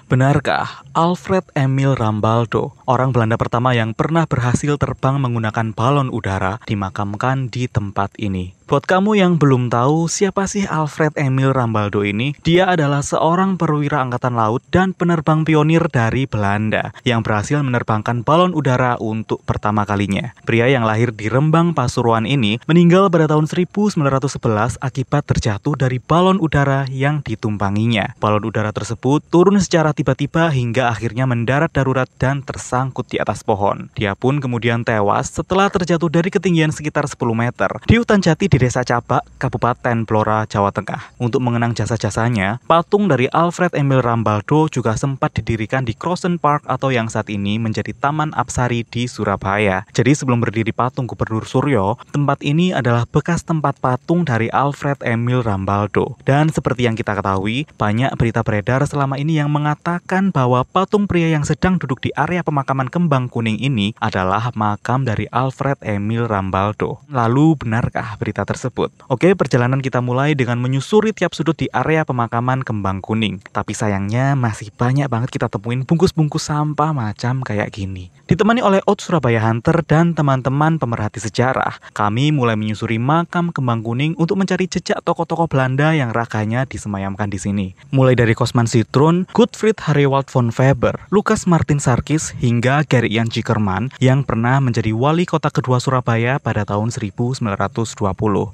Benarkah Alfred Emil Rambaldo, orang Belanda pertama yang pernah berhasil terbang menggunakan balon udara, dimakamkan di tempat ini? Buat kamu yang belum tahu siapa sih Alfred Emil Rambaldo ini, dia adalah seorang perwira angkatan laut dan penerbang pionir dari Belanda yang berhasil menerbangkan balon udara untuk pertama kalinya. Pria yang lahir di Rembang, Pasuruan ini meninggal pada tahun 1911 akibat terjatuh dari balon udara yang ditumpanginya. Balon udara tersebut turun secara tiba-tiba hingga akhirnya mendarat darurat dan tersangkut di atas pohon. Dia pun kemudian tewas setelah terjatuh dari ketinggian sekitar 10 meter di hutan jati di Desa Cabak, Kabupaten Blora, Jawa Tengah. Untuk mengenang jasa-jasanya, patung dari Alfred Emil Rambaldo juga sempat didirikan di Crossen Park atau yang saat ini menjadi Taman Apsari di Surabaya. Jadi sebelum berdiri patung Gubernur Suryo, tempat ini adalah bekas tempat patung dari Alfred Emil Rambaldo. Dan seperti yang kita ketahui, banyak berita beredar selama ini yang mengatakan bahwa patung pria yang sedang duduk di area pemakaman Kembang Kuning ini adalah makam dari Alfred Emil Rambaldo. Lalu benarkah berita tersebut? Oke, perjalanan kita mulai dengan menyusuri tiap sudut di area pemakaman Kembang Kuning. Tapi sayangnya masih banyak banget kita temuin bungkus-bungkus sampah macam kayak gini. Ditemani oleh Out Surabaya Hunter dan teman-teman pemerhati sejarah, kami mulai menyusuri makam Kembang Kuning untuk mencari jejak tokoh-tokoh Belanda yang raganya disemayamkan di sini. Mulai dari Kosman Citroen, Gottfried Harewald von Weber, Lucas Martin Sarkis, hingga Gary Ian Cikerman yang pernah menjadi wali kota kedua Surabaya pada tahun 1920.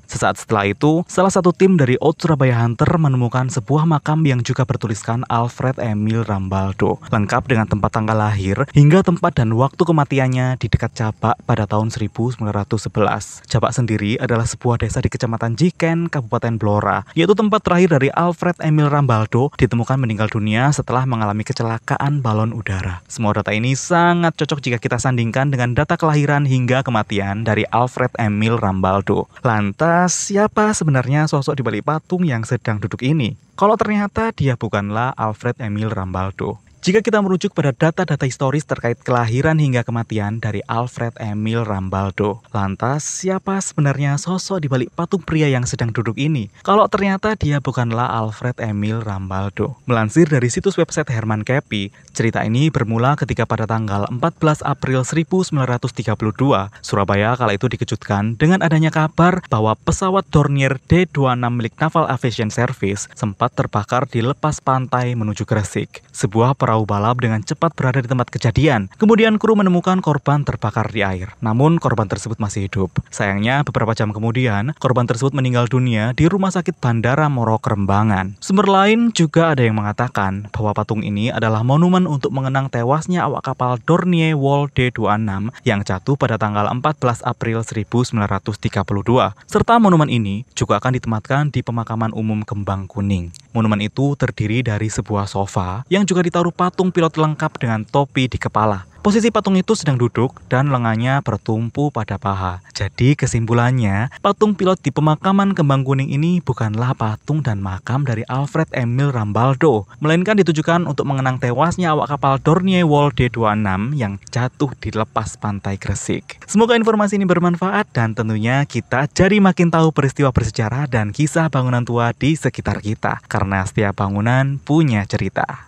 Sesaat setelah itu, salah satu tim dari Out Surabaya Hunter menemukan sebuah makam yang juga bertuliskan Alfred Emil Rambaldo, lengkap dengan tempat tanggal lahir hingga tempat dan waktu kematiannya di dekat Cabak pada tahun 1911. Cabak sendiri adalah sebuah desa di Kecamatan Jiken, Kabupaten Blora, yaitu tempat terakhir dari Alfred Emil Rambaldo ditemukan meninggal dunia setelah mengalami kecelakaan balon udara. Semua data ini sangat cocok jika kita sandingkan dengan data kelahiran hingga kematian dari Alfred Emil Rambaldo. Lantas, siapa sebenarnya sosok di balik patung yang sedang duduk ini? Kalau ternyata dia bukanlah Alfred Emil Rambaldo. Jika kita merujuk pada data-data historis terkait kelahiran hingga kematian dari Alfred Emil Rambaldo, lantas siapa sebenarnya sosok di balik patung pria yang sedang duduk ini? Kalau ternyata dia bukanlah Alfred Emil Rambaldo. Melansir dari situs website Herman Kepi, cerita ini bermula ketika pada tanggal 14 April 1932, Surabaya kala itu dikejutkan dengan adanya kabar bahwa pesawat Dornier D-26 milik Naval Aviation Service sempat terbakar di lepas pantai menuju Gresik. Sebuah perahu balap dengan cepat berada di tempat kejadian. Kemudian kru menemukan korban terbakar di air. Namun korban tersebut masih hidup. Sayangnya beberapa jam kemudian korban tersebut meninggal dunia di Rumah Sakit Bandara Moro Kerembangan. Sumber lain juga ada yang mengatakan bahwa patung ini adalah monumen untuk mengenang tewasnya awak kapal Dornier Wal D26 yang jatuh pada tanggal 14 April 1932. Serta monumen ini juga akan ditempatkan di pemakaman umum Kembang Kuning. Monumen itu terdiri dari sebuah sofa yang juga ditaruh patung pilot lengkap dengan topi di kepala. Posisi patung itu sedang duduk dan lengannya bertumpu pada paha. Jadi kesimpulannya, patung pilot di pemakaman Kembang Kuning ini bukanlah patung dan makam dari Alfred Emil Rambaldo, melainkan ditujukan untuk mengenang tewasnya awak kapal Dornier Wal D26 yang jatuh di lepas pantai Gresik. Semoga informasi ini bermanfaat dan tentunya kita jadi makin tahu peristiwa bersejarah dan kisah bangunan tua di sekitar kita, karena setiap bangunan punya cerita.